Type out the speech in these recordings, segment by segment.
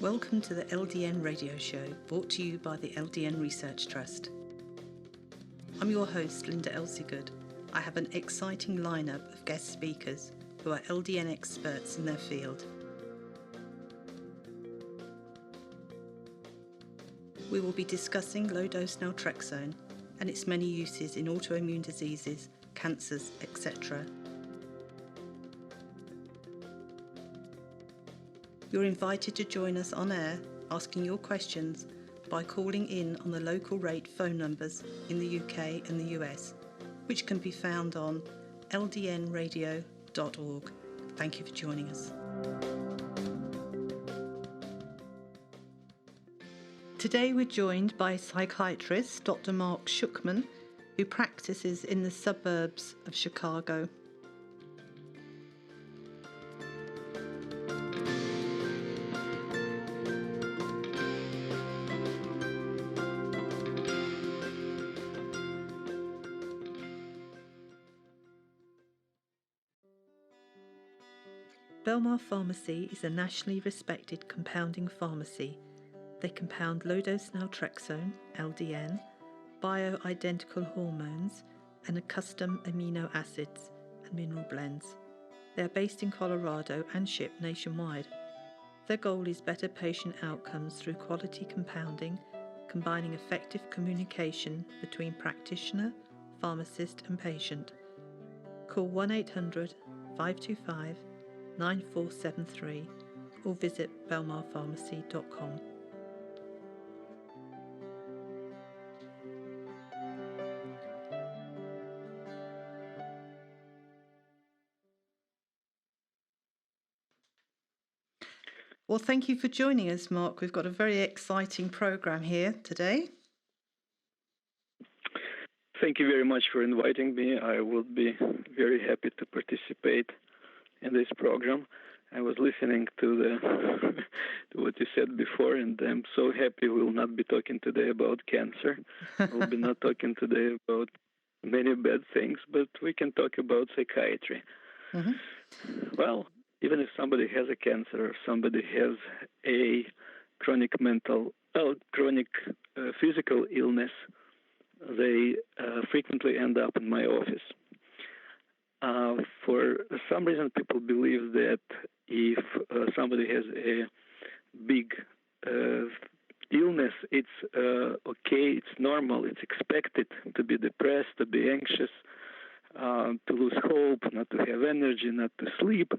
Welcome to the LDN radio show, brought to you by the LDN Research Trust. I'm your host, Linda Elseygood. I have an exciting lineup of guest speakers who are LDN experts in their field. We will be discussing low-dose naltrexone and its many uses in autoimmune diseases, cancers, etc. You're invited to join us on air, asking your questions by calling in on the local rate phone numbers in the UK and the US, which can be found on ldnradio.org. Thank you for joining us. Today we're joined by psychiatrist Dr. Mark Shukhman, who practices in the suburbs of Chicago. Belmar Pharmacy is a nationally respected compounding pharmacy. They compound low-dose naltrexone, LDN, bioidentical hormones, and custom amino acids and mineral blends. They are based in Colorado and ship nationwide. Their goal is better patient outcomes through quality compounding, combining effective communication between practitioner, pharmacist, and patient. Call 1-800-525-9473 or visit belmarpharmacy.com. Well, thank you for joining us, Mark. We've got a very exciting program here today. Thank you very much for inviting me. I would be very happy to participate in this program. I was listening to to what you said before, and I'm so happy we'll not be talking today about cancer. We'll be not talking today about many bad things, but we can talk about psychiatry. Mm-hmm. Well, even if somebody has a cancer or somebody has a chronic physical illness, they frequently end up in my office. For some reason, people believe that if somebody has a big illness, it's okay, it's normal, it's expected to be depressed, to be anxious, to lose hope, not to have energy, not to sleep.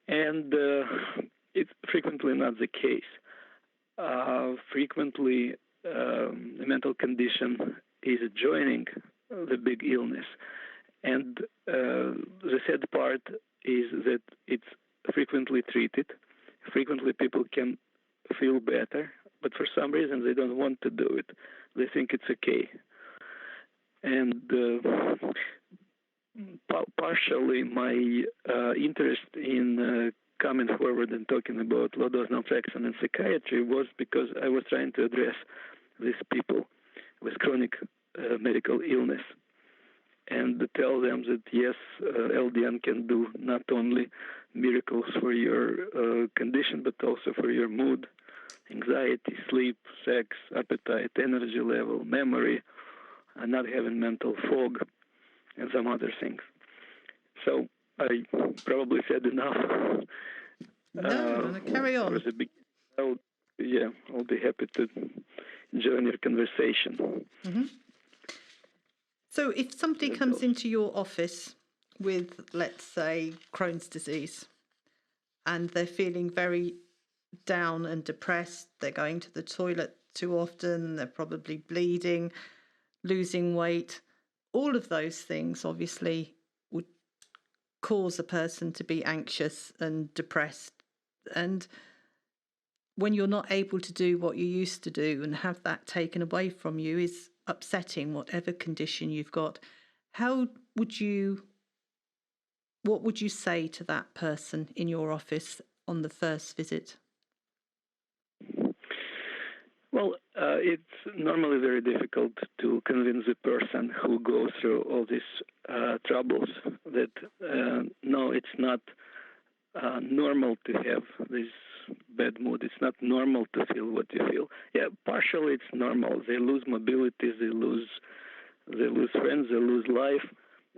And it's frequently not the case. Frequently, the mental condition is joining the big illness. And the sad part is that it's frequently treated. Frequently people can feel better, but for some reason they don't want to do it. They think it's okay. And partially my interest in coming forward and talking about low-dose naltrexone and psychiatry was because I was trying to address these people with chronic medical illness and to tell them that yes, LDN can do not only miracles for your condition, but also for your mood, anxiety, sleep, sex, appetite, energy level, memory, and not having mental fog, and some other things. So I probably said enough. No, carry on. I'll be happy to join your conversation. Mm-hmm. So if somebody comes into your office with, let's say, Crohn's disease, and they're feeling very down and depressed, they're going to the toilet too often, they're probably bleeding, losing weight, all of those things obviously would cause a person to be anxious and depressed. And when you're not able to do what you used to do and have that taken away from you is upsetting, whatever condition you've got. What would you say to that person in your office on the first visit? Well, it's normally very difficult to convince a person who goes through all these troubles that no, it's not normal to have this bad mood. It's not normal to feel what you feel. Yeah, partially it's normal. They lose mobility, they lose friends, they lose life.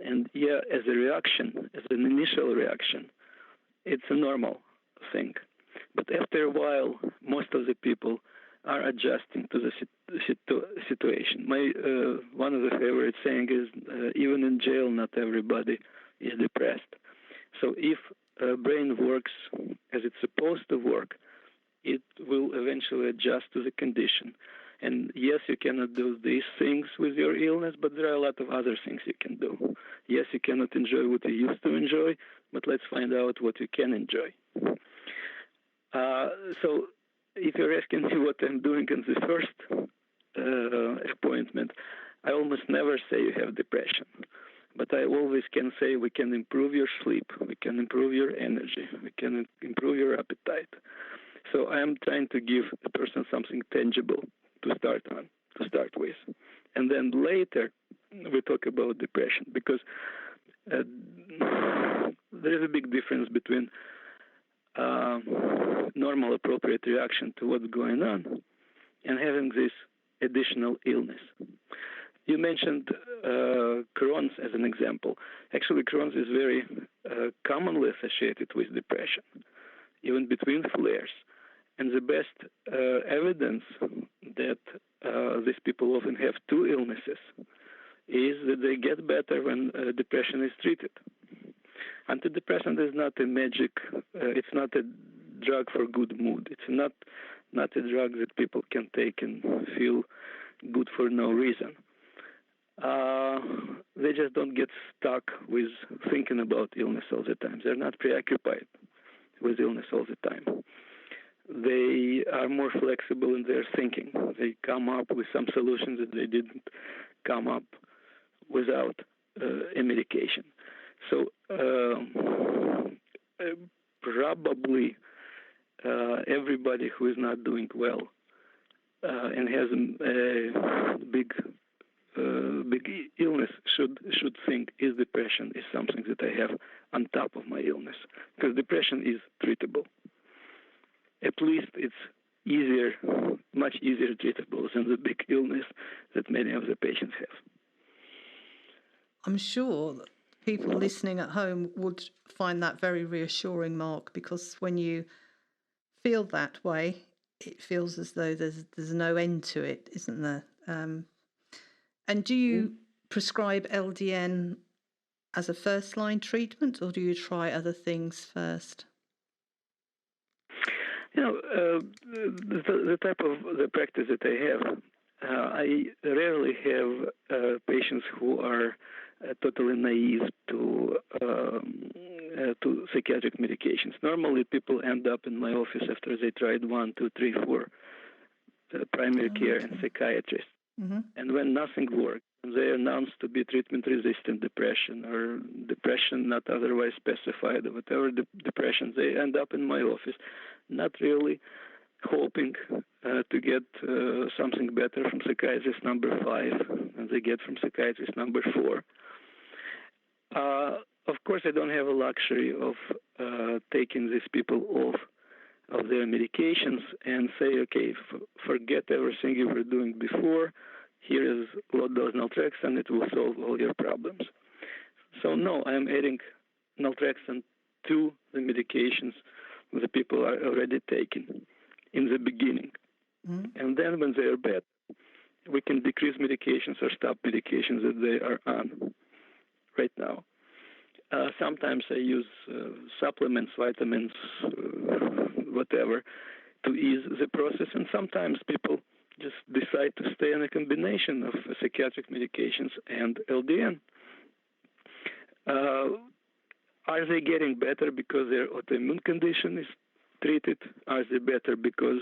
And yeah, as a reaction, as an initial reaction, it's a normal thing. But after a while, most of the people are adjusting to the situation. My one of the favorite saying is, even in jail, not everybody is depressed. So if brain works as it's supposed to work, it will eventually adjust to the condition. And yes, you cannot do these things with your illness, but there are a lot of other things you can do. Yes, you cannot enjoy what you used to enjoy, but let's find out what you can enjoy. So if you're asking me what I'm doing in the first appointment, I almost never say you have depression. But I always can say we can improve your sleep, we can improve your energy, we can improve your appetite. So I am trying to give a person something tangible to start with. And then later we talk about depression, because there is a big difference between normal appropriate reaction to what's going on and having this additional illness. You mentioned Crohn's as an example. Actually, Crohn's is very commonly associated with depression, even between flares. And the best evidence that these people often have two illnesses is that they get better when depression is treated. Antidepressant is not a magic, it's not a drug for good mood. It's not a drug that people can take and feel good for no reason. They just don't get stuck with thinking about illness all the time. They're not preoccupied with illness all the time. They are more flexible in their thinking. They come up with some solutions that they didn't come up without a medication. So probably everybody who is not doing well and has a big illness should think, is depression is something that I have on top of my illness? Because depression is treatable. At least it's easier, much easier treatable than the big illness that many of the patients have. I'm sure that people listening at home would find that very reassuring, Mark, because when you feel that way, it feels as though there's no end to it, isn't there? And do you prescribe LDN as a first-line treatment, or do you try other things first? You know, the type of the practice that I have, I rarely have patients who are totally naive to psychiatric medications. Normally, people end up in my office after they tried 1, 2, 3, 4 primary care and psychiatrists. Mm-hmm. And when nothing works, they are announced to be treatment-resistant depression or depression not otherwise specified or whatever depression, they end up in my office, not really hoping to get something better from psychiatrist number 5 than they get from psychiatrist number 4. Of course, I don't have a luxury of taking these people off of their medications and say, okay, forget everything you were doing before. Here is low-dose naltrexone. It will solve all your problems. So no, I'm adding naltrexone to the medications the people are already taking in the beginning. Mm-hmm. And then when they are bad, we can decrease medications or stop medications that they are on right now. Sometimes I use supplements, vitamins, whatever, to ease the process. And sometimes people just decide to stay on a combination of psychiatric medications and LDN. Are they getting better because their autoimmune condition is treated? Are they better because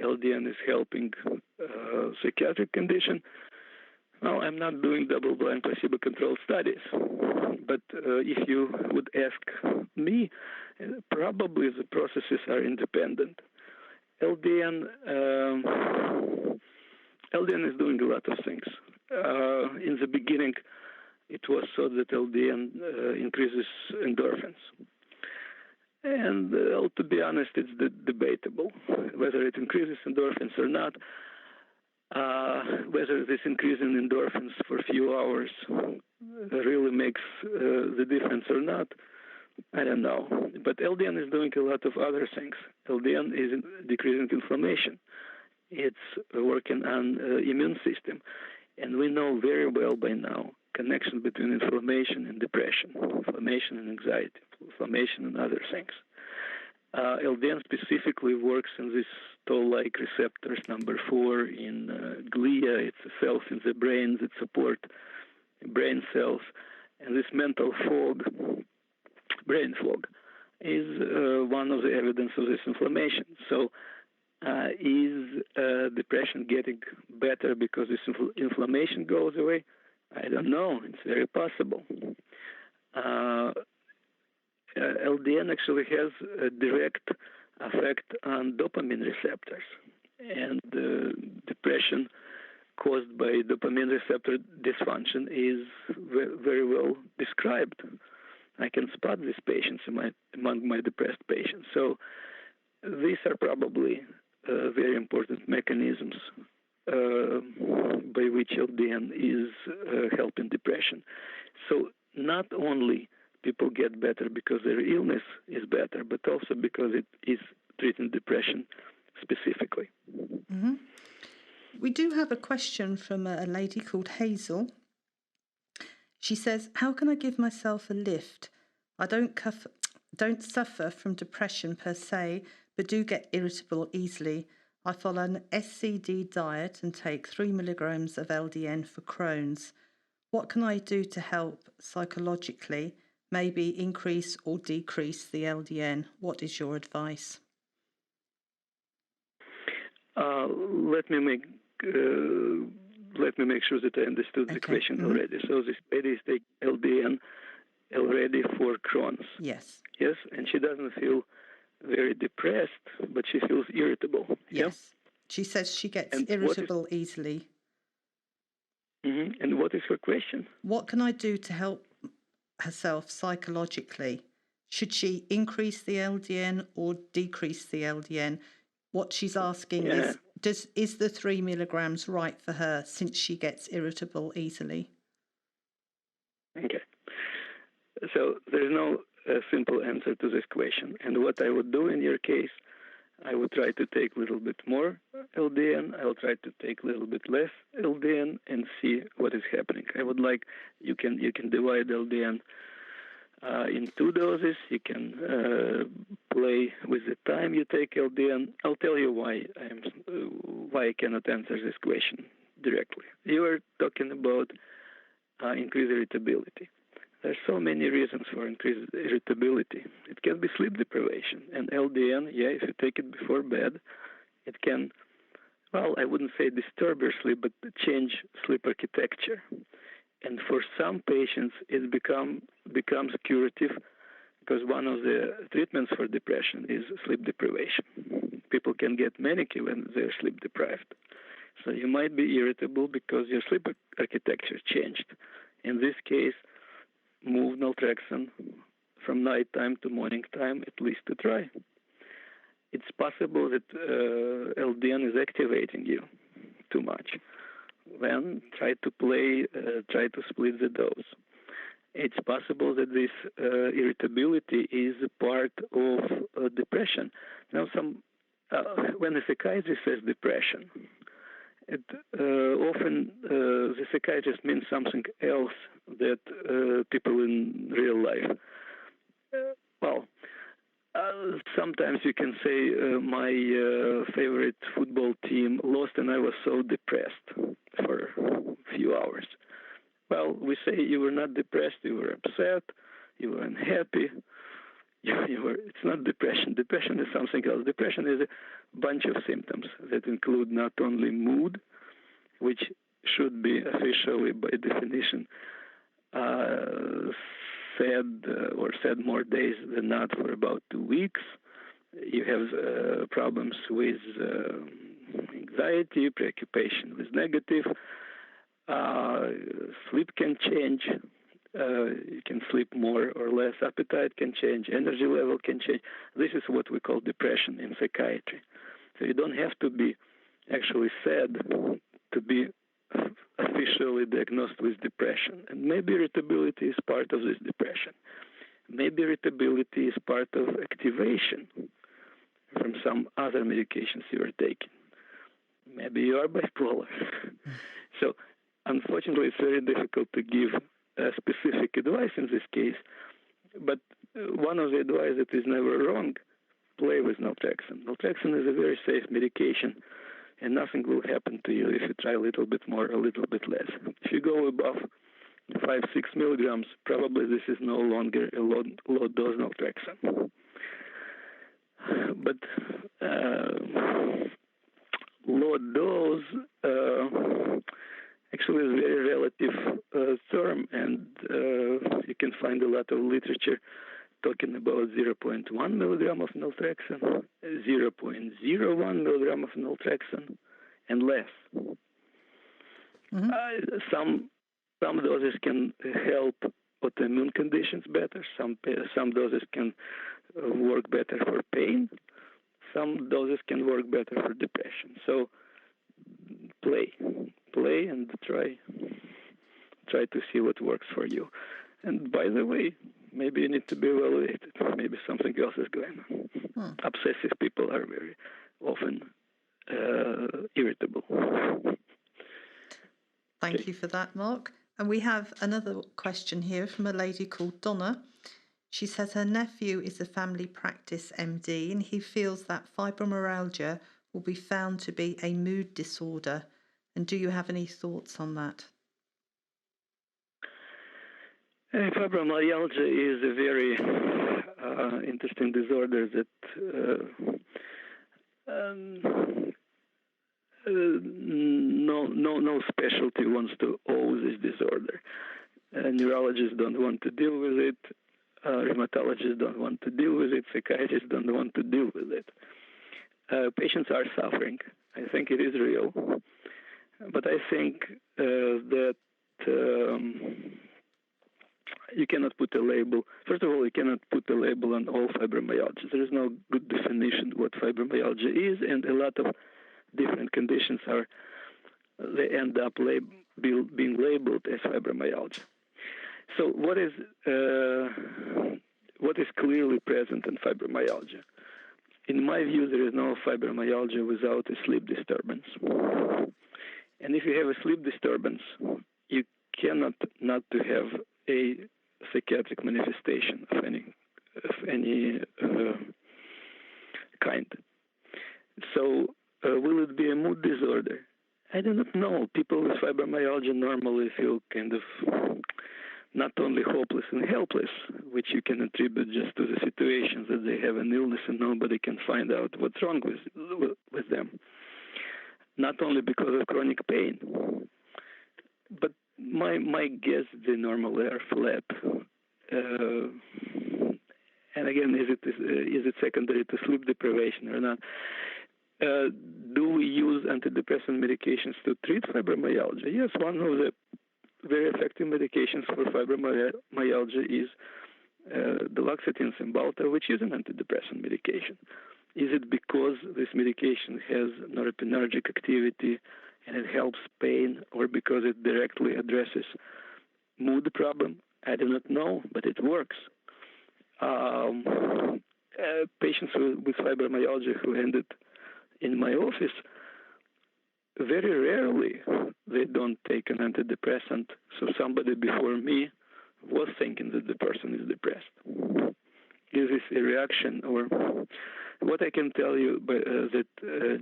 LDN is helping psychiatric condition? Well, I'm not doing double-blind placebo-controlled studies, but if you would ask me, probably the processes are independent. LDN is doing a lot of things. In the beginning, it was thought that LDN increases endorphins. And to be honest, it's debatable whether it increases endorphins or not. Whether this increase in endorphins for a few hours really makes the difference or not, I don't know. But LDN is doing a lot of other things. LDN is decreasing inflammation. It's working on immune system. And we know very well by now connection between inflammation and depression, inflammation and anxiety, inflammation and other things. LDN specifically works in this toll-like receptors, number 4 in glia. It's the cells in the brain that support brain cells. And this mental fog, brain fog, is one of the evidence of this inflammation. So is depression getting better because this inflammation goes away? I don't know. It's very possible. LDN actually has a direct effect on dopamine receptors, and depression caused by dopamine receptor dysfunction is very well described. I can spot these patients among my depressed patients. So these are probably very important mechanisms by which LDN is helping depression. So not only people get better because their illness is better, but also because it is treating depression specifically. Mm-hmm. We do have a question from a lady called Hazel. She says, how can I give myself a lift? I don't suffer from depression per se, but do get irritable easily. I follow an SCD diet and take 3 milligrams of LDN for Crohn's. What can I do to help psychologically? Maybe increase or decrease the LDN. What is your advice? Let me make sure that I understood the question already. So this lady is taking LDN already for Crohn's. Yes. Yes, and she doesn't feel very depressed, but she feels irritable. Yes. Yeah? She says she gets irritable easily. Mm-hmm. And what is her question? What can I do to help herself psychologically? Should she increase the LDN or decrease the LDN? What she's asking is the 3 milligrams right for her since she gets irritable easily? Okay. So there's no simple answer to this question. And what I would do in your case, I would try to take a little bit more LDN. I will try to take a little bit less LDN and see what is happening. I would like you can divide LDN in 2 doses. You can play with the time you take LDN. I'll tell you why I cannot answer this question directly. You are talking about increased irritability. There's so many reasons for increased irritability. It can be sleep deprivation. And LDN, if you take it before bed, it can, I wouldn't say disturb your sleep, but change sleep architecture. And for some patients, it becomes curative because one of the treatments for depression is sleep deprivation. People can get manic when they're sleep deprived. So you might be irritable because your sleep architecture changed. In this case, move naltrexone from nighttime to morning time, at least to try. It's possible that LDN is activating you too much. Then try to split the dose. It's possible that this irritability is a part of depression. Now, when a psychiatrist says depression, it often the psychiatrist means something else that people in real life. Sometimes you can say my favorite football team lost and I was so depressed for a few hours. Well, we say you were not depressed, you were upset, you were unhappy. It's not depression. Depression is something else. Depression is a bunch of symptoms that include not only mood, which should be officially by definition said more days than not for about 2 weeks. You have problems with anxiety, preoccupation with negative. Sleep can change. You can sleep more or less. Appetite can change. Energy level can change. This is what we call depression in psychiatry. So you don't have to be actually sad to be officially diagnosed with depression. And maybe irritability is part of this depression. Maybe irritability is part of activation from some other medications you are taking. Maybe you are bipolar. So unfortunately, it's very difficult to give specific advice in this case. But one of the advice that is never wrong, play with naltrexone. Naltrexone is a very safe medication, and nothing will happen to you if you try a little bit more, a little bit less. If you go above 5-6 milligrams, probably this is no longer a low dose naltrexone. But low dose actually is a very relative term, and you can find a lot of literature talking about 0.1 milligram of naltrexone, 0.01 milligram of naltrexone, and less. Mm-hmm. Some doses can help autoimmune conditions better. Some doses can work better for pain. Some doses can work better for depression. So play and try to see what works for you. And by the way, maybe you need to be evaluated. Maybe something else is going on. Obsessive people are very often irritable. Thank you for that, Mark. And we have another question here from a lady called Donna. She says her nephew is a family practice MD and he feels that fibromyalgia will be found to be a mood disorder. And do you have any thoughts on that? Fibromyalgia is a very interesting disorder that no specialty wants to owe this disorder. Neurologists don't want to deal with it. Rheumatologists don't want to deal with it. Psychiatrists don't want to deal with it. Patients are suffering. I think it is real. But I think that you cannot put a label. First of all, you cannot put a label on all fibromyalgia. There is no good definition what fibromyalgia is, and a lot of different conditions they end up being labeled as fibromyalgia. So what is clearly present in fibromyalgia? In my view, there is no fibromyalgia without a sleep disturbance. And if you have a sleep disturbance, you cannot not to have a psychiatric manifestation of any kind. So will it be a mood disorder? I do not know. People with fibromyalgia normally feel kind of not only hopeless and helpless, which you can attribute just to the situations that they have an illness and nobody can find out what's wrong with them. Not only because of chronic pain, but my guess they normally are flat. And again, is it secondary to sleep deprivation or not? Do we use antidepressant medications to treat fibromyalgia? Yes, one of the very effective medications for fibromyalgia is duloxetine Cymbalta, which is an antidepressant medication. Is it because this medication has noradrenergic activity and it helps pain, or because it directly addresses mood problem? I do not know, but it works. Patients with fibromyalgia who ended in my office, very rarely they don't take an antidepressant. So somebody before me was thinking that the person is depressed. Is this a reaction? Or what I can tell you that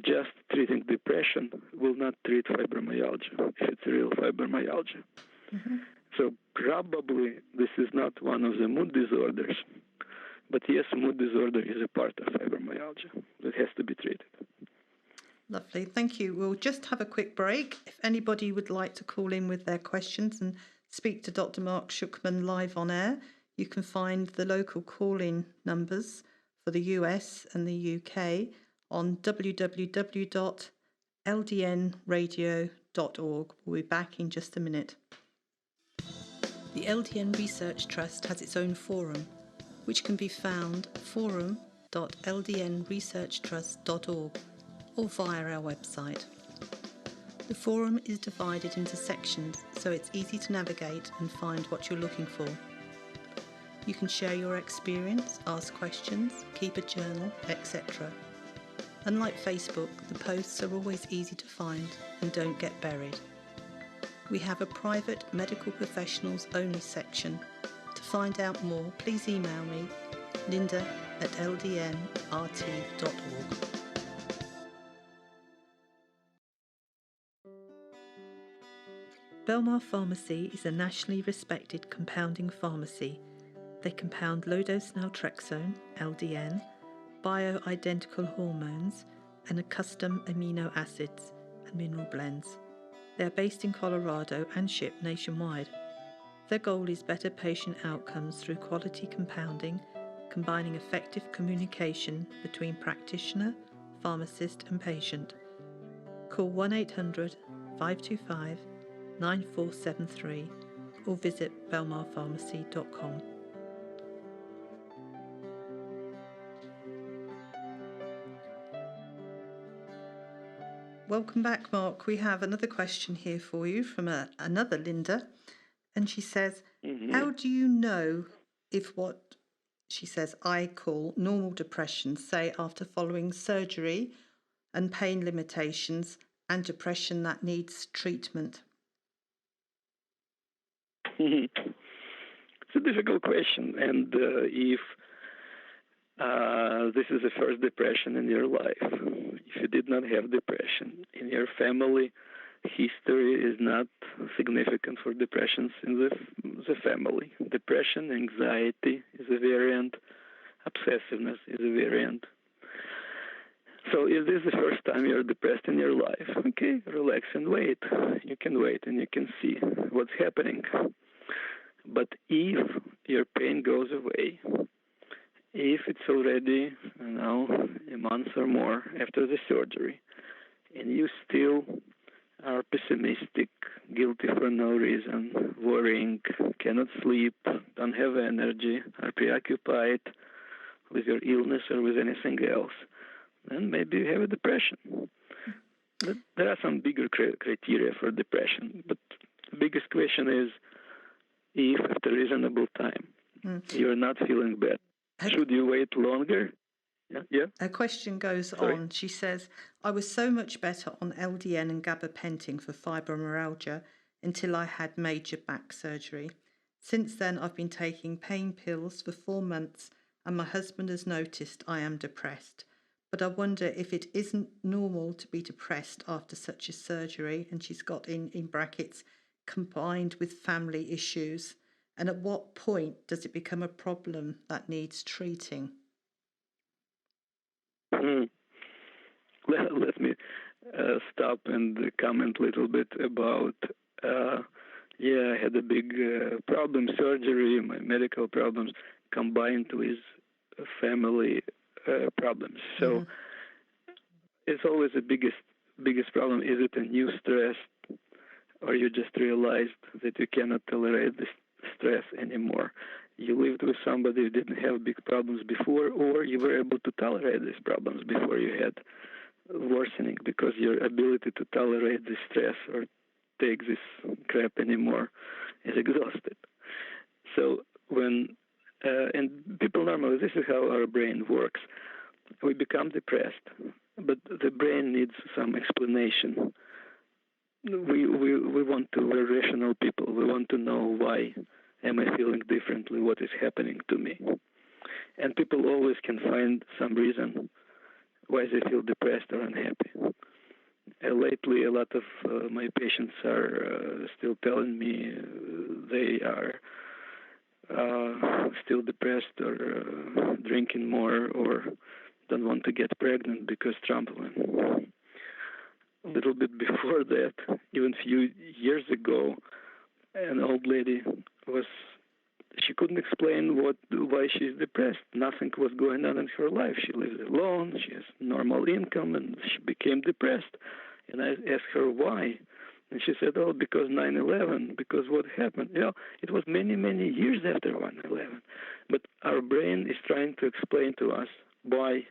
just treating depression will not treat fibromyalgia if it's real fibromyalgia. Mm-hmm. So probably this is not one of the mood disorders. But yes, mood disorder is a part of fibromyalgia that has to be treated. Lovely, thank you. We'll just have a quick break. If anybody would like to call in with their questions and speak to Dr. Mark Shukhman live on air, you can find the local call-in numbers for the US and the UK on www.ldnradio.org. We'll be back in just a minute. The LDN Research Trust has its own forum, which can be found forum.ldnresearchtrust.org or via our website. The forum is divided into sections, so it's easy to navigate and find what you're looking for. You can share your experience, ask questions, keep a journal, etc. Unlike Facebook, the posts are always easy to find and don't get buried. We have a private medical professionals only section. To find out more, please email me, linda@ldnrt.org. Belmar Pharmacy is a nationally respected compounding pharmacy. They compound low-dose naltrexone, LDN, bioidentical hormones, and custom amino acids and mineral blends. They are based in Colorado and ship nationwide. Their goal is better patient outcomes through quality compounding, combining effective communication between practitioner, pharmacist and patient. Call 1-800-525-9473 or visit belmarpharmacy.com. Welcome back, Mark. We have another question here for you from another Linda. And she says, How do you know if what she says I call normal depression, say after following surgery and pain limitations, and depression that needs treatment? It's a difficult question. And if this is the first depression in your life, if you did not have depression in your family, history is not significant for depressions in the family. Depression, anxiety is a variant, obsessiveness is a variant. So if this is the first time you're depressed in your life, okay, relax and wait. You can wait and you can see what's happening. But if your pain goes away, if it's already a month or more after the surgery, and you still are pessimistic, guilty for no reason, worrying, cannot sleep, don't have energy, are preoccupied with your illness or with anything else, then maybe you have a depression. There are some bigger criteria for depression, but the biggest question is if after a reasonable time you're not feeling bad, should you wait longer? Yeah. Her question goes on. She says, I was so much better on LDN and gabapentin for fibromyalgia until I had major back surgery. Since then, I've been taking pain pills for 4 months and my husband has noticed I am depressed. But I wonder if it isn't normal to be depressed after such a surgery, and she's got in brackets, combined with family issues. And at what point does it become a problem that needs treating? Let me stop and comment a little bit about, I had a big problem, surgery, my medical problems, combined with family problems. So it's always the biggest problem. Is it a new stress, or you just realized that you cannot tolerate this stress anymore? You lived with somebody who didn't have big problems before, or you were able to tolerate these problems before you had worsening, because your ability to tolerate this stress or take this crap anymore is exhausted. So when, and people normally, this is how our brain works. We become depressed, but the brain needs some explanation. We're rational people. We want to know why am I feeling differently, what is happening to me. And people always can find some reason why they feel depressed or unhappy. Lately, a lot of my patients are still telling me they are still depressed or drinking more or don't want to get pregnant because Trump won. A little bit before that, even a few years ago, an old lady she couldn't explain why she's depressed. Nothing was going on in her life. She lives alone, she has normal income, and she became depressed. And I asked her why. And she said, oh, because 9/11, because what happened? It was many, many years after 9/11. But our brain is trying to explain to us why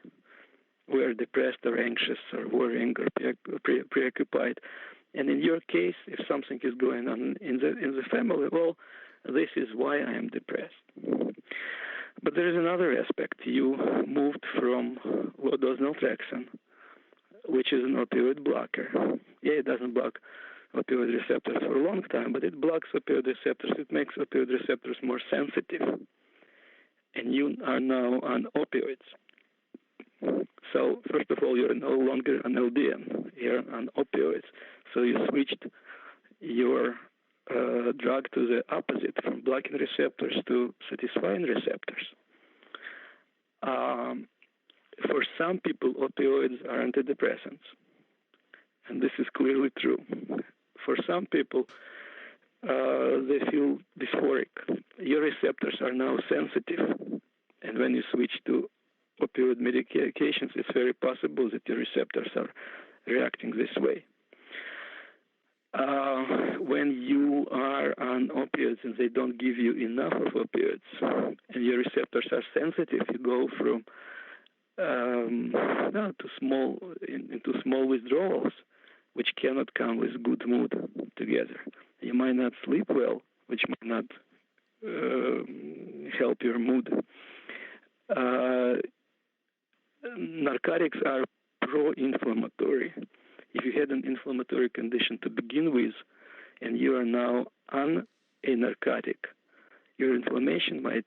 we are depressed or anxious or worrying or preoccupied. And in your case, if something is going on in the family, well, this is why I am depressed. But there is another aspect. You moved from low-dose naltrexone, which is an opioid blocker. Yeah, it doesn't block opioid receptors for a long time, but it blocks opioid receptors. It makes opioid receptors more sensitive. And you are now on opioids. So, first of all, you're no longer on LDN. You're on opioids. So you switched your drug to the opposite, from blocking receptors to satisfying receptors. For some people, opioids are antidepressants. And this is clearly true. For some people, they feel dysphoric. Your receptors are now sensitive. And when you switch to opioid medications, it's very possible that your receptors are reacting this way. When you are on opioids and they don't give you enough of opioids and your receptors are sensitive, you go from into small withdrawals, which cannot come with good mood together. You might not sleep well, which might not help your mood. Narcotics are pro-inflammatory. If you had an inflammatory condition to begin with, and you are now on a narcotic, your inflammation might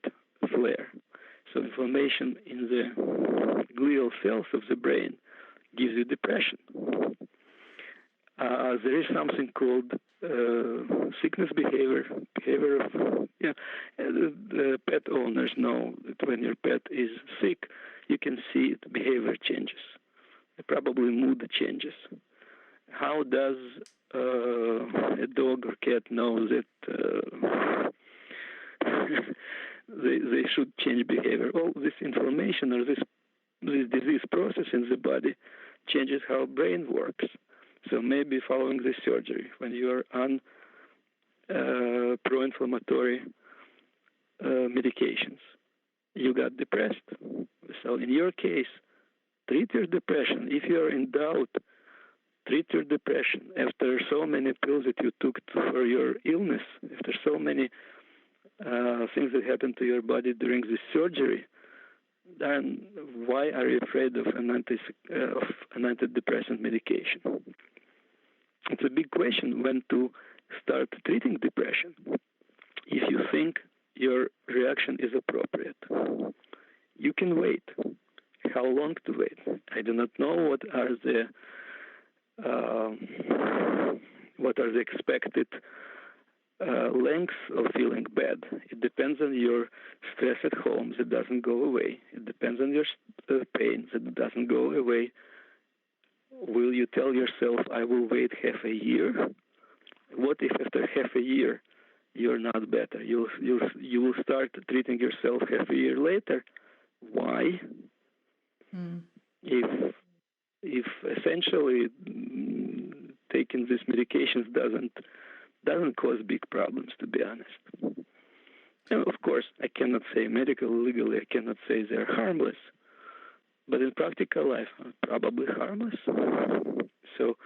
flare. So inflammation in the glial cells of the brain gives you depression. There is something called sickness behavior of, the pet owners know that when your pet is sick, you can see it, behavior changes, probably mood changes. How does a dog or cat know that they should change behavior? Well, this inflammation or this disease process in the body changes how brain works. So maybe following this surgery, when you are on pro-inflammatory medications, you got depressed. So in your case, treat your depression. If you are in doubt, treat your depression. After so many pills that you took for your illness, after so many things that happened to your body during this surgery, then why are you afraid of an antidepressant medication? It's a big question when to start treating depression. If you think your reaction is appropriate, you can wait. How long to wait? I do not know what are the expected lengths of feeling bad. It depends on your stress at home that doesn't go away. It depends on your pain that doesn't go away. Will you tell yourself, I will wait half a year? What if after half a year you're not better? You will start treating yourself half a year later. Why? If essentially taking these medications doesn't cause big problems, to be honest. And of course, I cannot say legally, I cannot say they're harmless. But in practical life, probably harmless. So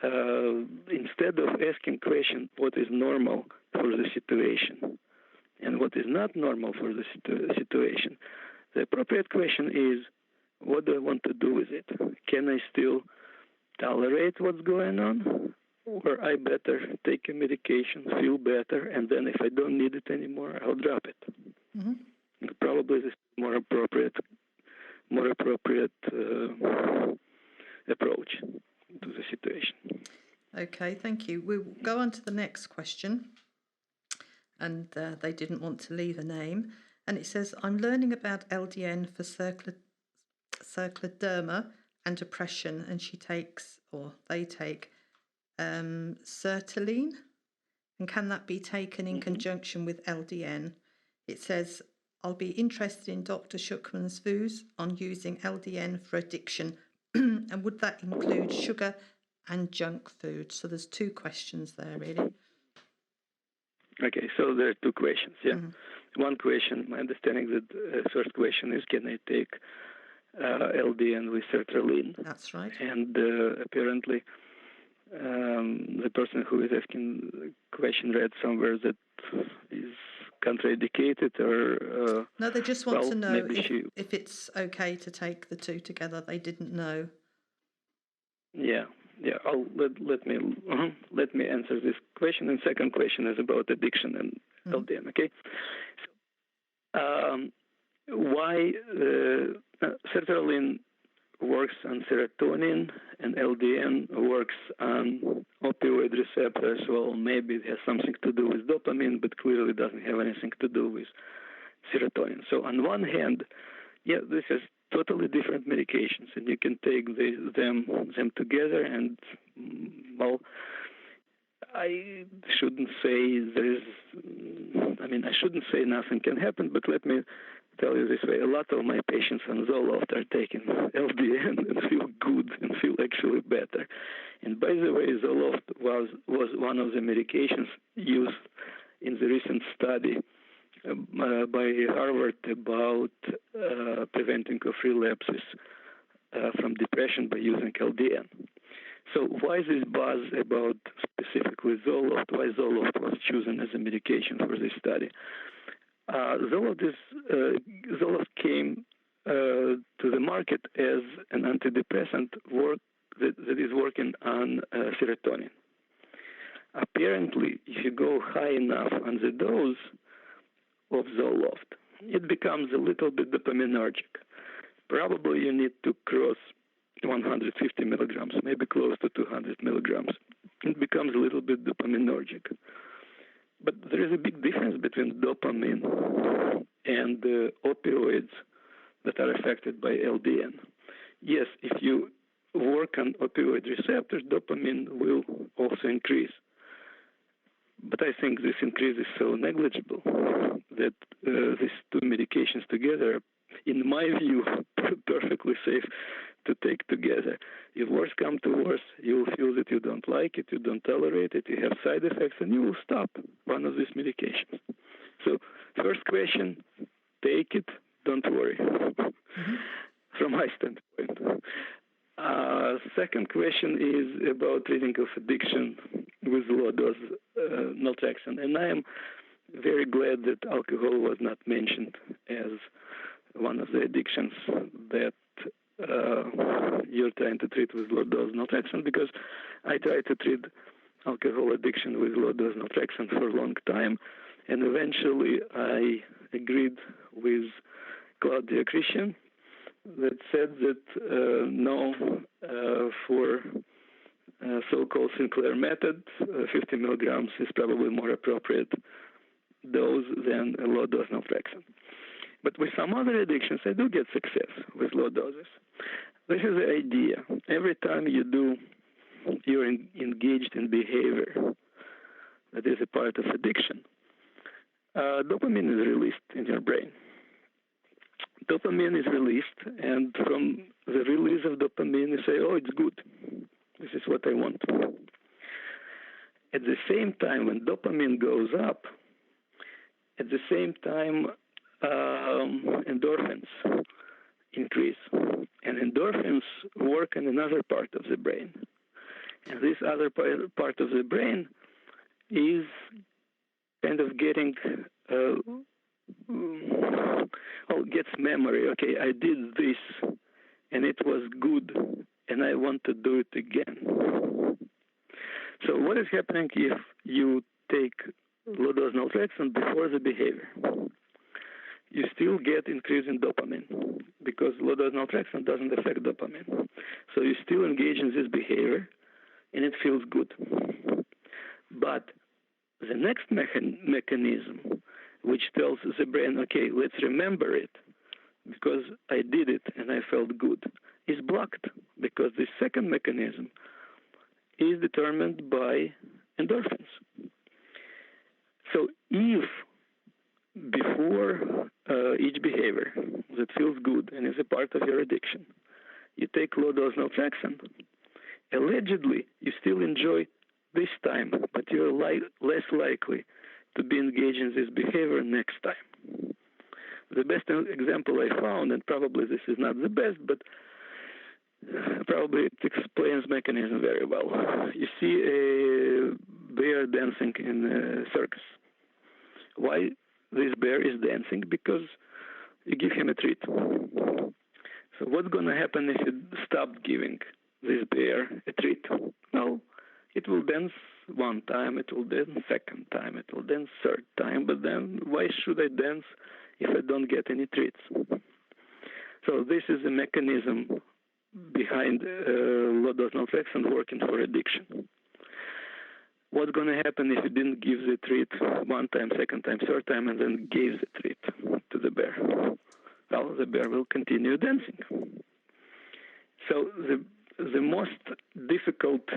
instead of asking question, what is normal for the situation and what is not normal for the situation, the appropriate question is, what do I want to do with it? Can I still tolerate what's going on? Or I better take a medication, feel better, and then if I don't need it anymore, I'll drop it. Mm-hmm. Probably this is more appropriate approach to the situation. Okay, thank you. We'll go on to the next question. And they didn't want to leave a name. And it says, I'm learning about LDN for circloderma and depression, and they take sertraline. And can that be taken in conjunction with LDN? It says, I'll be interested in Dr. Shukhman's views on using LDN for addiction. And would that include sugar and junk food. So there's two questions there, really. Okay, so there are two questions, yeah. Mm-hmm. One question, my understanding that first question is, can I take LDN with sertraline? That's right. And apparently the person who is asking the question read somewhere that is contraindicated, or no, they just want to know if it's okay to take the two together. They didn't know. Yeah. Let me answer this question. And second question is about addiction and LDN. Okay. So, why sertraline works on serotonin and LDN works on opioid receptors? Well, maybe it has something to do with dopamine, but clearly doesn't have anything to do with serotonin. So on one hand, yeah, this is totally different medications, and you can take them together. And well, I shouldn't say I shouldn't say nothing can happen, but let me tell you this way: a lot of my patients on Zoloft are taking LDN and feel good and feel actually better. And by the way, Zoloft was one of the medications used in the recent study by Harvard about preventing of relapses from depression by using LDN. So why this buzz about specifically Zoloft? Why Zoloft was chosen as a medication for this study? Zoloft came to the market as an antidepressant that is working on serotonin. Apparently, if you go high enough on the dose of Zoloft, it becomes a little bit dopaminergic. Probably you need to cross 150 milligrams, maybe close to 200 milligrams. It becomes a little bit dopaminergic. But there is a big difference between dopamine and opioids that are affected by LDN. Yes, if you work on opioid receptors, dopamine will also increase. But I think this increase is so negligible that these two medications together, in my view, are perfectly safe to take together. If worse comes to worse, you will feel that you don't like it, you don't tolerate it, you have side effects, and you will stop one of these medications. So first question, take it, don't worry, from my standpoint. Second question is about treating of addiction with low-dose naltrexone. And I am very glad that alcohol was not mentioned as one of the addictions that you're trying to treat with low-dose naltrexone, because I tried to treat alcohol addiction with low-dose naltrexone for a long time, and eventually I agreed with Claudia Christian that said that no, for so-called Sinclair method, 50 milligrams is probably more appropriate dose than a low-dose naltrexone. But with some other addictions, I do get success with low doses. This is the idea. Every time you're engaged in behavior that is a part of addiction, dopamine is released in your brain. Dopamine is released, and from the release of dopamine, you say, oh, it's good. This is what I want. At the same time, when dopamine goes up, at the same time, endorphins increase. And endorphins work in another part of the brain. And this other part of the brain is kind of getting, gets memory. Okay, I did this, and it was good, and I want to do it again. So what is happening if you take low-dose naltrexone before the behavior? You still get increase in dopamine because low-dose naltrexone doesn't affect dopamine. So you still engage in this behavior, and it feels good. But the next mechanism, which tells the brain, okay, let's remember it because I did it and I felt good, is blocked because the second mechanism is determined by endorphins. So if before each behavior that feels good and is a part of your addiction, you take low-dose naltrexone, allegedly you still enjoy this time, but you're less likely to be engaged in this behavior next time. The best example I found, and probably this is not the best, but probably it explains mechanism very well. You see a bear dancing in a circus. Why this bear is dancing? Because you give him a treat. So what's going to happen if you stop giving this bear a treat? Well, it will dance one time, it will dance second time, it will dance third time, but then why should I dance if I don't get any treats? So this is a mechanism behind low-dose naltrexone working for addiction. What's going to happen if you didn't give the treat one time, second time, third time, and then gave the treat to the bear? Well, the bear will continue dancing. So the most difficult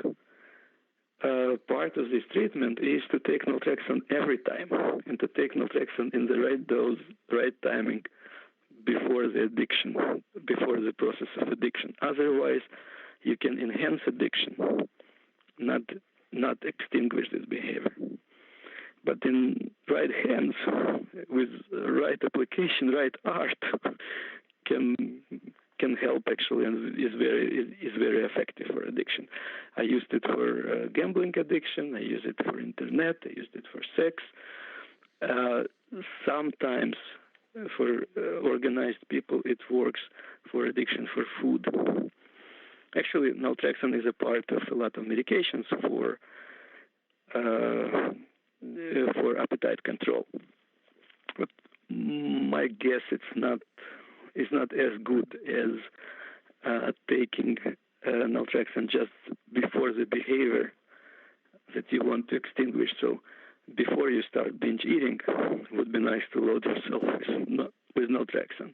part of this treatment is to take naltrexone every time, and to take naltrexone in the right dose, right timing, before the addiction, before the process of addiction. Otherwise, you can enhance addiction, not extinguish this behavior. But in right hands, with right application, right art, can help actually, and is very effective for addiction. I used it for gambling addiction. I use it for internet. I used it for sex. Sometimes for organized people, it works for addiction for food. Actually, naltrexone is a part of a lot of medications for appetite control. But my guess it's not as good as taking naltrexone just before the behavior that you want to extinguish. So before you start binge eating, it would be nice to load yourself with naltrexone,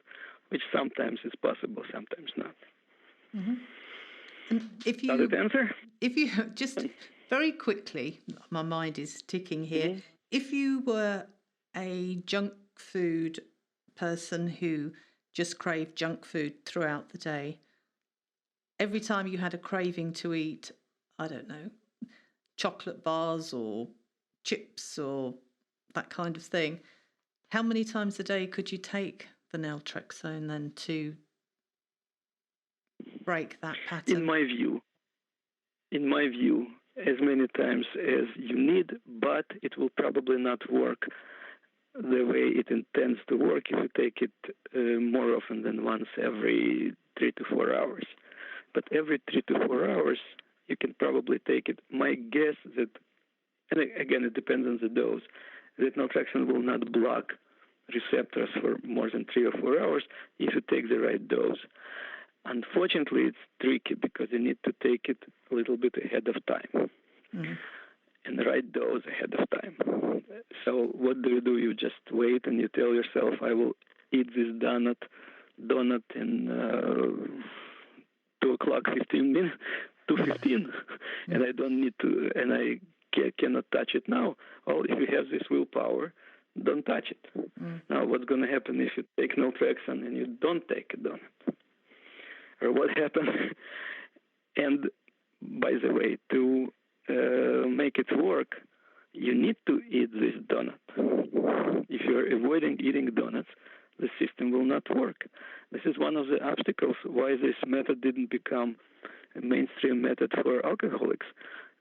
which sometimes is possible, sometimes not. Mm-hmm. And if you, does it answer? If you just very quickly, my mind is ticking here. Mm-hmm. If you were a junk food person who just craved junk food throughout the day, every time you had a craving to eat, I don't know, chocolate bars or chips or that kind of thing, how many times a day could you take the naltrexone then to break that pattern? In my view, as many times as you need, but it will probably not work the way it intends to work if you take it more often than once every 3 to 4 hours. But every 3 to 4 hours, you can probably take it. My guess that, and again, it depends on the dose, that naltrexone will not block receptors for more than 3 or 4 hours if you take the right dose. Unfortunately, it's tricky because you need to take it a little bit ahead of time, and the right dose ahead of time. So what do? You just wait and you tell yourself, I will eat this donut in 2 o'clock 15 minutes, 2:15, and I don't need to, and I cannot touch it now. Well, if you have this willpower, don't touch it. Now, what's going to happen if you take naltrexone and you don't take a donut? Or what happens? And by the way, to make it work, you need to eat this donut. If you're avoiding eating donuts, the system will not work. This is one of the obstacles why this method didn't become a mainstream method for alcoholics,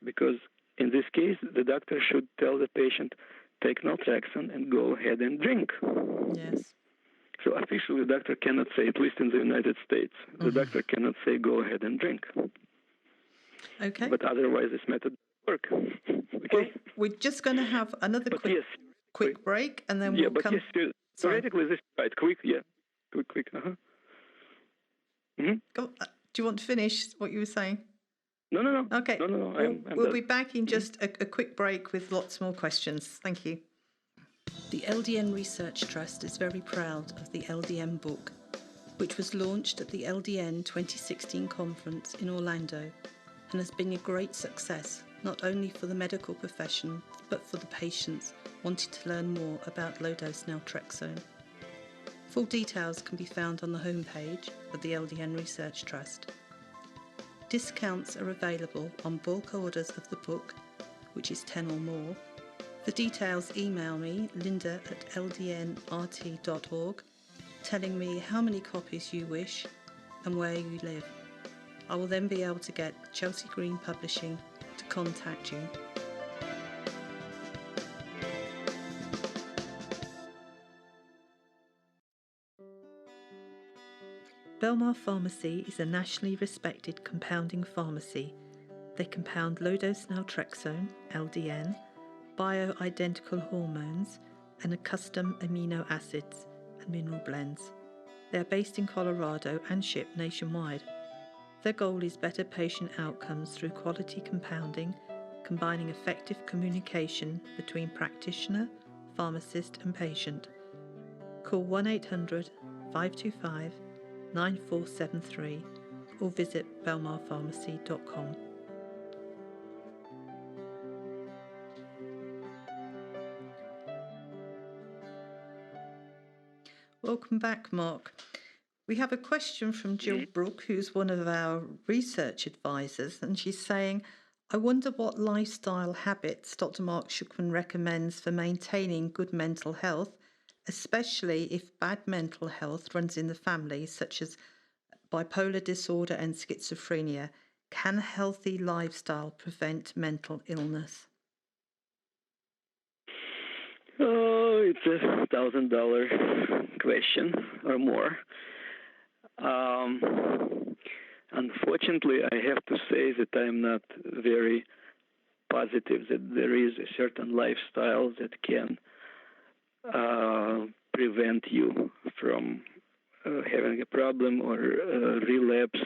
because in this case, the doctor should tell the patient, take naltrexone and go ahead and drink. Yes. So officially, the doctor cannot say, at least in the United States, the doctor cannot say, go ahead and drink. Okay. But otherwise, this method doesn't work. Okay? Well, we're just going to have another quick break, and then we'll come... Yes, theoretically, this is right. Quick. Uh-huh. Mm-hmm. Do you want to finish what you were saying? No. Okay. No. We'll be back in just a quick break with lots more questions. Thank you. The LDN Research Trust is very proud of the LDN book, which was launched at the LDN 2016 conference in Orlando and has been a great success, not only for the medical profession, but for the patients wanting to learn more about low-dose naltrexone. Full details can be found on the homepage of the LDN Research Trust. Discounts are available on bulk orders of the book, which is 10 or more. For details, email me, linda@ldnrt.org, telling me how many copies you wish and where you live. I will then be able to get Chelsea Green Publishing to contact you. Belmar Pharmacy is a nationally respected compounding pharmacy. They compound low-dose naltrexone, LDN, bioidentical hormones, and custom amino acids and mineral blends. They are based in Colorado and ship nationwide. Their goal is better patient outcomes through quality compounding, combining effective communication between practitioner, pharmacist and patient. Call 1-800-525-9473 or visit belmarpharmacy.com. Welcome back, Mark. We have a question from Jill Brooke, who's one of our research advisors, and she's saying, I wonder what lifestyle habits Dr. Mark Shukhman recommends for maintaining good mental health, especially if bad mental health runs in the family, such as bipolar disorder and schizophrenia. Can a healthy lifestyle prevent mental illness? Oh, it's $1,000 question or more. Unfortunately, I have to say that I'm not very positive that there is a certain lifestyle that can prevent you from having a problem or relapse,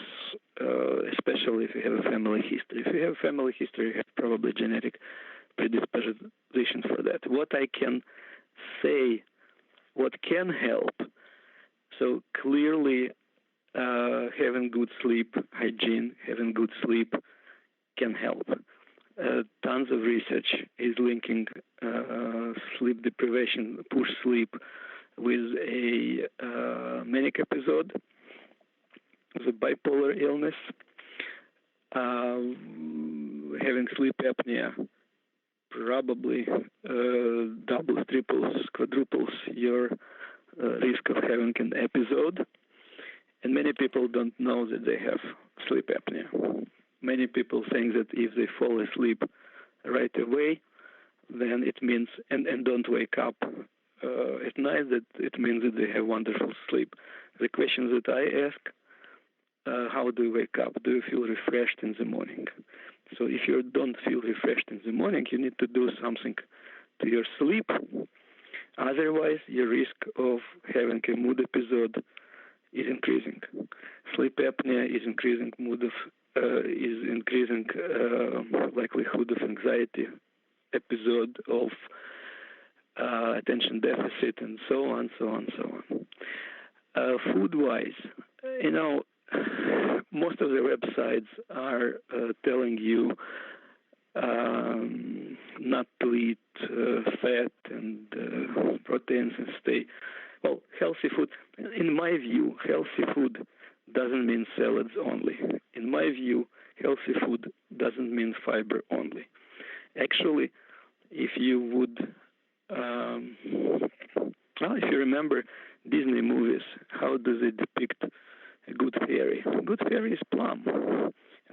especially if you have a family history. If you have a family history, you have probably genetic predisposition for that. What I can say, what can help, so clearly having good sleep hygiene, having good sleep can help. Tons of research is linking sleep deprivation, poor sleep, with a manic episode, with a bipolar illness, having sleep apnea probably doubles, triples, quadruples your risk of having an episode. And many people don't know that they have sleep apnea. Many people think that if they fall asleep right away, then it means, and don't wake up at night, that it means that they have wonderful sleep. The question that I ask, how do you wake up? Do you feel refreshed in the morning? So if you don't feel refreshed in the morning, you need to do something to your sleep. Otherwise, your risk of having a mood episode is increasing. Sleep apnea is increasing likelihood of anxiety episode, of attention deficit, and so on, so on, so on. Food-wise, most of the websites are telling you not to eat fat and proteins and stay. Well, healthy food, in my view, healthy food doesn't mean salads only. In my view, healthy food doesn't mean fiber only. Actually, if you would, if you remember Disney movies, how do they depict a good fairy? A good fairy is plump.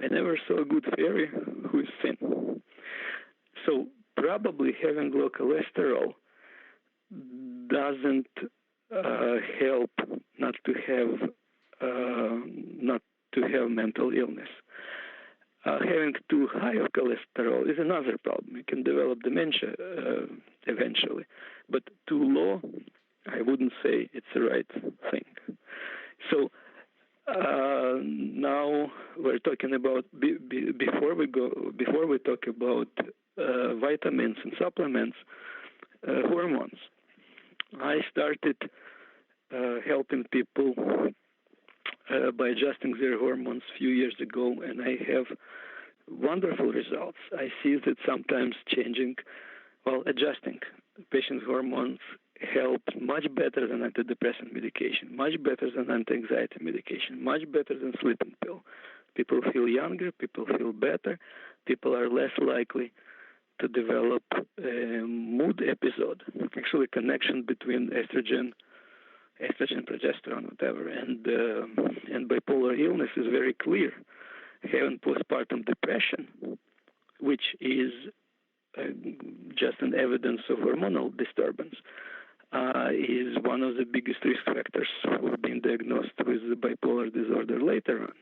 I never saw a good fairy who is thin. So probably having low cholesterol doesn't help not to have mental illness. Having too high of cholesterol is another problem. You can develop dementia eventually, but too low, I wouldn't say it's the right thing. So now we're talking about before we talk about vitamins and supplements, hormones. I started helping people by adjusting their hormones a few years ago, and I have wonderful results. I see that sometimes adjusting patient's hormones help much better than antidepressant medication, much better than anti-anxiety medication, much better than sleeping pill. People feel younger, people feel better, people are less likely to develop a mood episode, actually connection between estrogen, progesterone, whatever, and bipolar illness is very clear. Having postpartum depression, which is just an evidence of hormonal disturbance, is one of the biggest risk factors for being diagnosed with the bipolar disorder later on.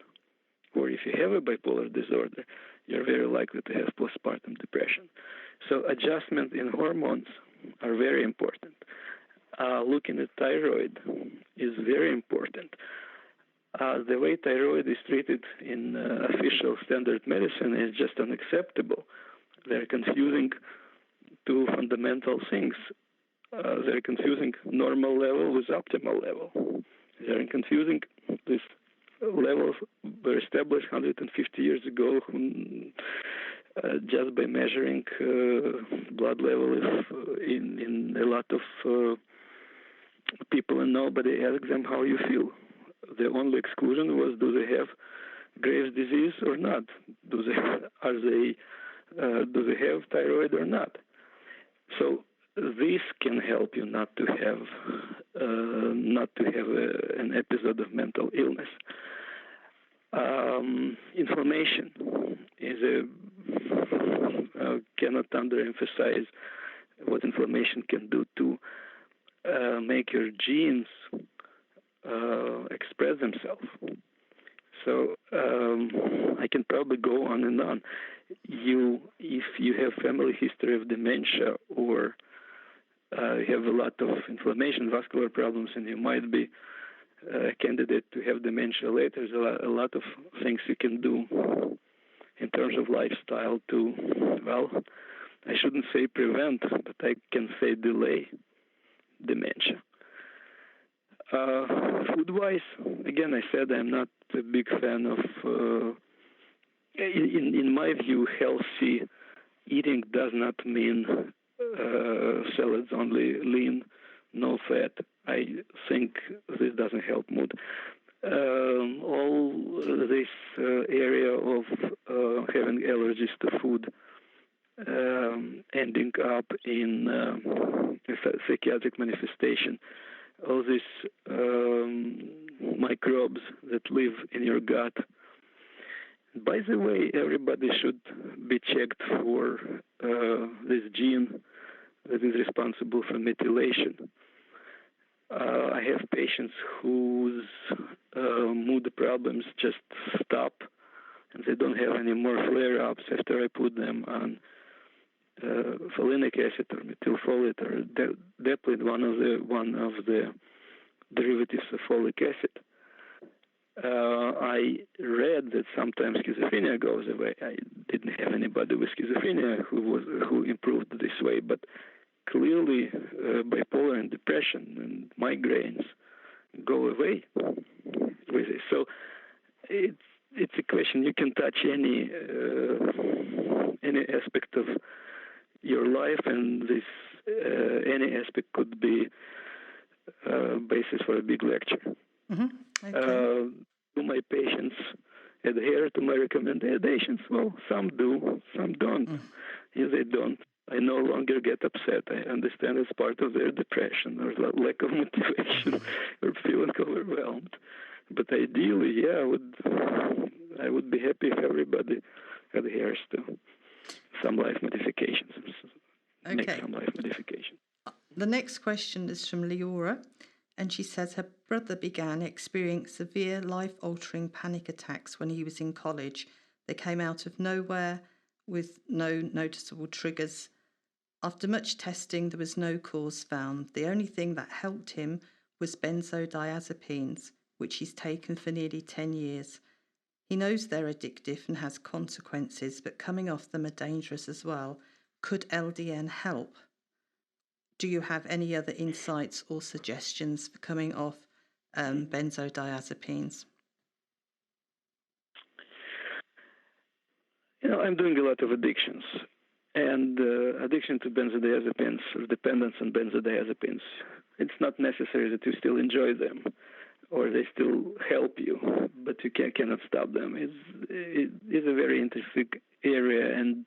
Or if you have a bipolar disorder, you're very likely to have postpartum depression. So adjustment in hormones are very important. Looking at thyroid is very important. The way thyroid is treated in official standard medicine is just unacceptable. They're confusing two fundamental things. They're confusing normal level with optimal level. They're confusing these levels were established 150 years ago just by measuring blood level in a lot of people, and nobody asked them how you feel. The only exclusion was, do they have Graves' disease or not? Do they have thyroid or not? So this can help you not to have an episode of mental illness. Inflammation is cannot underemphasize what inflammation can do to make your genes express themselves. So I can probably go on and on. If you have family history of dementia or you have a lot of inflammation, vascular problems, and you might be a candidate to have dementia later, there's a lot of things you can do in terms of lifestyle to, well, I shouldn't say prevent, but I can say delay dementia. Food-wise, again, I said I'm not a big fan of, in my view, healthy eating does not mean salads only, lean, no fat. I think this doesn't help mood. All this area of having allergies to food ending up in psychiatric manifestation. All these microbes that live in your gut. By the way, everybody should be checked for this gene that is responsible for methylation. I have patients whose mood problems just stop and they don't have any more flare-ups after I put them on folinic acid or methylfolate or deplete, one of the derivatives of folic acid. I read that sometimes schizophrenia goes away. I didn't have anybody with schizophrenia who improved this way, but clearly bipolar and depression and migraines go away with it. So it's a question. You can touch any aspect of your life, and this any aspect could be basis for a big lecture. Mm-hmm. Okay. Do my patients adhere to my recommendations? Well, some do, some don't. If they don't, I no longer get upset. I understand it's part of their depression or lack of motivation or feeling overwhelmed. But ideally, yeah, I would be happy if everybody adheres to some life modifications. Okay. Make some life modifications. The next question is from Leora, and she says her brother began experiencing severe life-altering panic attacks when he was in college. They came out of nowhere with no noticeable triggers. After much testing, there was no cause found. The only thing that helped him was benzodiazepines, which he's taken for nearly 10 years. He knows they're addictive and has consequences, but coming off them are dangerous as well. Could LDN help? Do you have any other insights or suggestions for coming off benzodiazepines? I'm doing a lot of addictions. And addiction to benzodiazepines or dependence on benzodiazepines, it's not necessary that you still enjoy them. or they still help you, but you cannot stop them. It is a very interesting area, and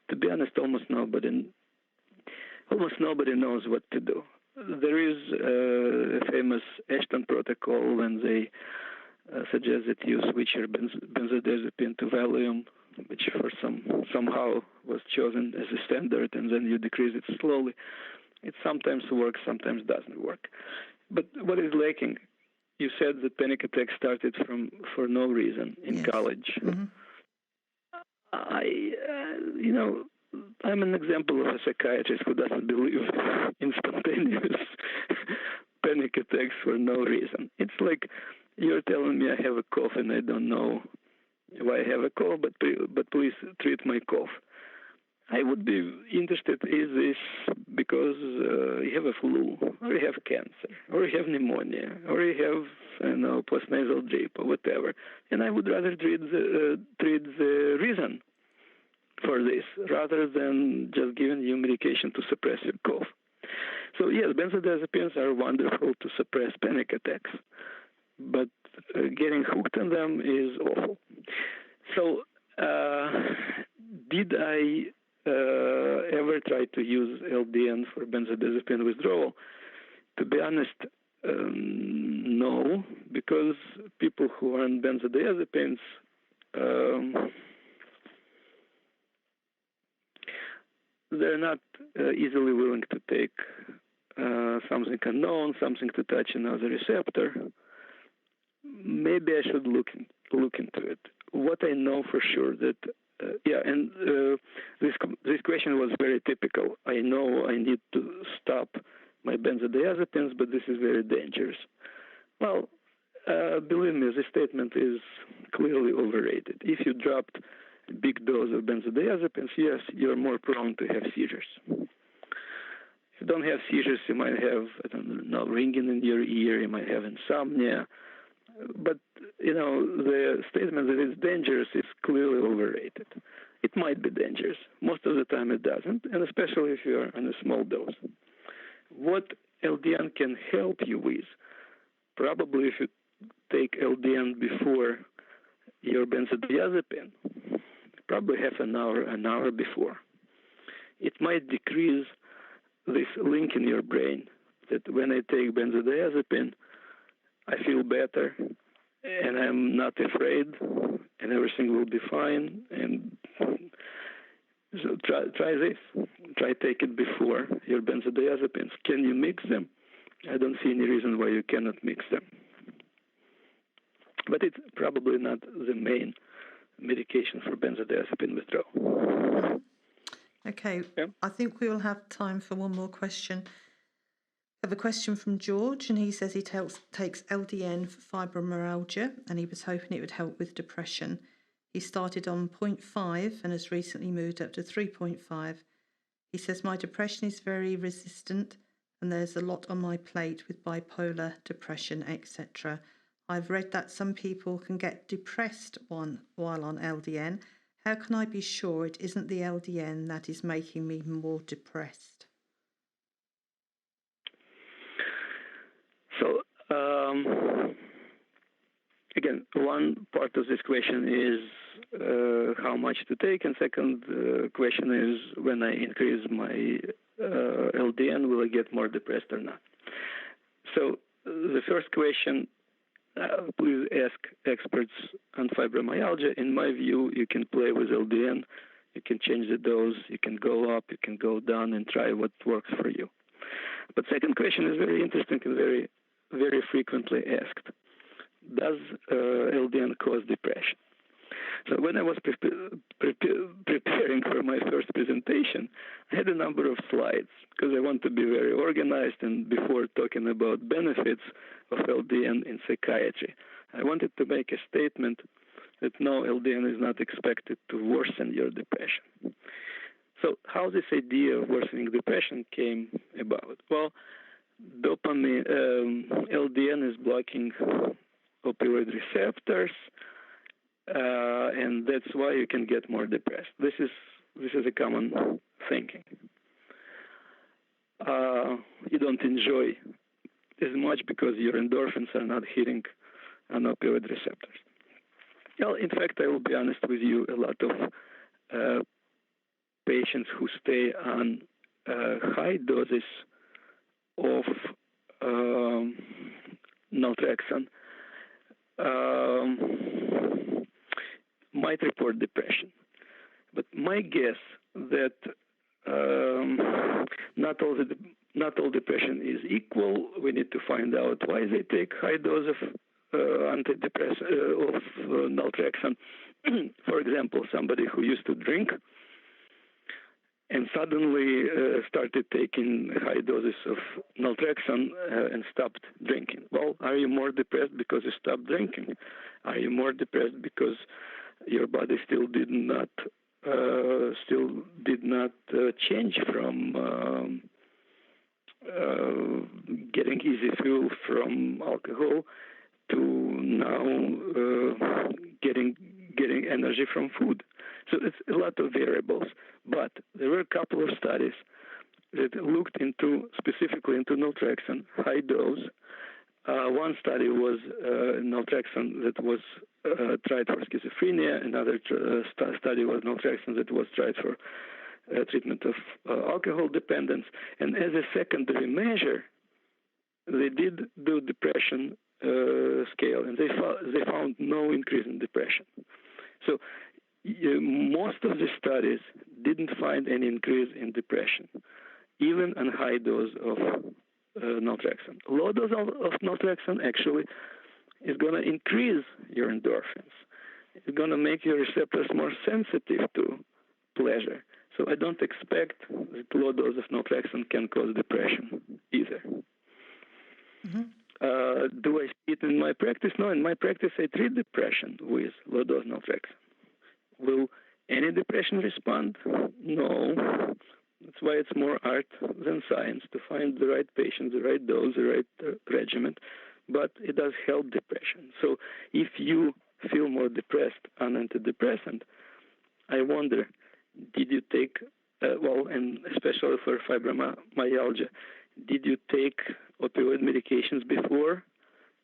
to be honest, almost nobody knows what to do. There is a famous Ashton protocol, and they suggest that you switch your benzodiazepine to Valium, which somehow was chosen as a standard, and then you decrease it slowly. It sometimes works, sometimes doesn't work. But what is lacking? You said that panic attacks started for no reason in college. Mm-hmm. I'm an example of a psychiatrist who doesn't believe in spontaneous panic attacks for no reason. It's like you're telling me I have a cough and I don't know why I have a cough, but please treat my cough. I would be interested, is this because you have a flu, or you have cancer, or you have pneumonia, or you have, postnasal drip, or whatever. And I would rather treat the reason for this, rather than just giving you medication to suppress your cough. So yes, benzodiazepines are wonderful to suppress panic attacks, but getting hooked on them is awful. So did I ever try to use LDN for benzodiazepine withdrawal? To be honest, no, because people who are on benzodiazepines they're not easily willing to take something unknown, something to touch another receptor. Maybe I should look into it. What I know for sure that this question was very typical. I know I need to stop my benzodiazepines, but this is very dangerous. Well, believe me, this statement is clearly overrated. If you dropped a big dose of benzodiazepines, yes, you're more prone to have seizures. If you don't have seizures, you might have, ringing in your ear, you might have insomnia. But, the statement that it's dangerous is clearly overrated. It might be dangerous. Most of the time it doesn't, and especially if you're on a small dose. What LDN can help you with, probably if you take LDN before your benzodiazepine, probably half an hour before, it might decrease this link in your brain that when I take benzodiazepine, I feel better, and I'm not afraid, and everything will be fine. And so try this. Try take it before your benzodiazepines. Can you mix them? I don't see any reason why you cannot mix them. But it's probably not the main medication for benzodiazepine withdrawal. Okay, yeah. I think we will have time for one more question. I have a question from George, and he says he takes LDN for fibromyalgia, and he was hoping it would help with depression. He started on 0.5 and has recently moved up to 3.5. He says, my depression is very resistant, and there's a lot on my plate with bipolar, depression, etc. I've read that some people can get depressed while on LDN. How can I be sure it isn't the LDN that is making me more depressed? So, again, one part of this question is how much to take, and second question is when I increase my LDN, will I get more depressed or not? So the first question, please ask experts on fibromyalgia. In my view, you can play with LDN. You can change the dose. You can go up. You can go down and try what works for you. But second question is very interesting and very, very frequently asked. Does LDN cause depression? So when I was preparing for my first presentation, I had a number of slides because I want to be very organized, and before talking about benefits of LDN in psychiatry, I wanted to make a statement that no, LDN is not expected to worsen your depression. So how this idea of worsening depression came about? Well, dopamine, LDN is blocking opioid receptors, and that's why you can get more depressed. This is a common thinking. You don't enjoy as much because your endorphins are not hitting on opioid receptors. Well, in fact, I will be honest with you, a lot of patients who stay on high doses of naltrexone might report depression. But my guess that not all depression is equal. We need to find out why they take high dose of antidepressant of naltrexone. For example, somebody who used to drink and suddenly started taking high doses of naltrexone and stopped drinking. Well, are you more depressed because you stopped drinking? Are you more depressed because your body still did not change from getting easy fuel from alcohol to now getting energy from food? So it's a lot of variables. But there were a couple of studies that looked specifically into naltrexone, high dose. One study was naltrexone that was tried for schizophrenia. Another study was naltrexone that was tried for treatment of alcohol dependence. And as a secondary measure, they did do depression scale, and they found no increase in depression. So most of the studies didn't find any increase in depression, even on high dose of naltrexone. Low dose of naltrexone actually is going to increase your endorphins. It's going to make your receptors more sensitive to pleasure. So I don't expect that low dose of naltrexone can cause depression either. Mm-hmm. Do I see it in my practice? No, in my practice I treat depression with low dose naltrexone. Will any depression respond? No. That's why it's more art than science to find the right patient, the right dose, the right regimen. But it does help depression. So if you feel more depressed on antidepressant, I wonder, did you take, and especially for fibromyalgia, did you take opioid medications before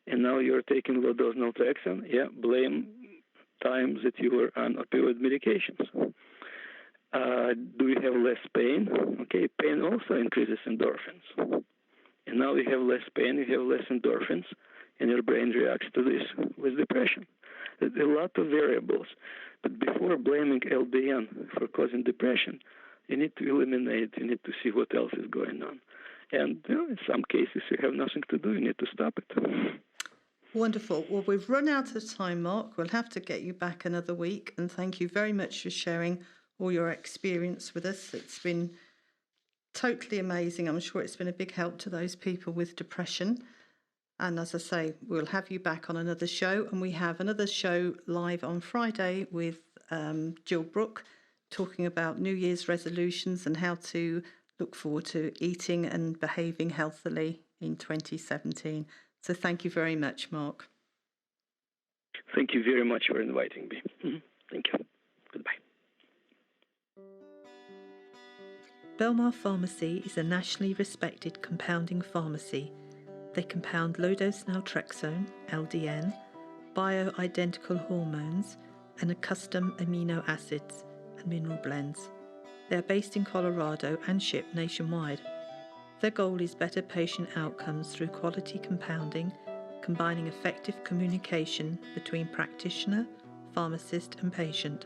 and now you're taking low-dose naltrexone? Yeah, blame times that you were on opioid medications. Do you have less pain? Okay, pain also increases endorphins. And now you have less pain, you have less endorphins, and your brain reacts to this with depression. There's a lot of variables. But before blaming LDN for causing depression, you need to eliminate, you need to see what else is going on. And in some cases, you have nothing to do, you need to stop it. Wonderful. Well, we've run out of time, Mark. We'll have to get you back another week. And thank you very much for sharing all your experience with us. It's been totally amazing. I'm sure it's been a big help to those people with depression. And as I say, we'll have you back on another show. And we have another show live on Friday with Jill Brooke talking about New Year's resolutions and how to look forward to eating and behaving healthily in 2017. So thank you very much, Mark. Thank you very much for inviting me. Mm-hmm. Thank you. Goodbye. Belmar Pharmacy is a nationally respected compounding pharmacy. They compound low-dose naltrexone, LDN, bioidentical hormones, and custom amino acids and mineral blends. They are based in Colorado and ship nationwide. Their goal is better patient outcomes through quality compounding, combining effective communication between practitioner, pharmacist and patient.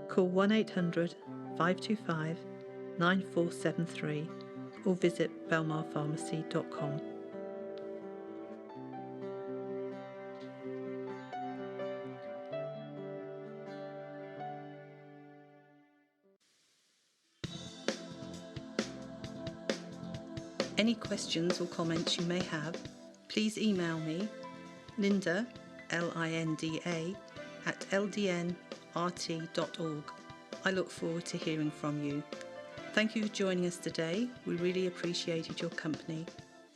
Call 1-800-525-9473 or visit belmarpharmacy.com. Any questions or comments you may have, please email me, Linda, Linda, at ldnrt.org. I look forward to hearing from you. Thank you for joining us today. We really appreciated your company.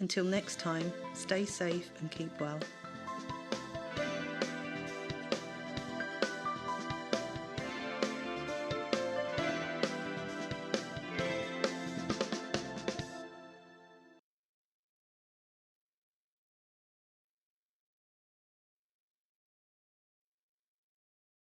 Until next time, stay safe and keep well.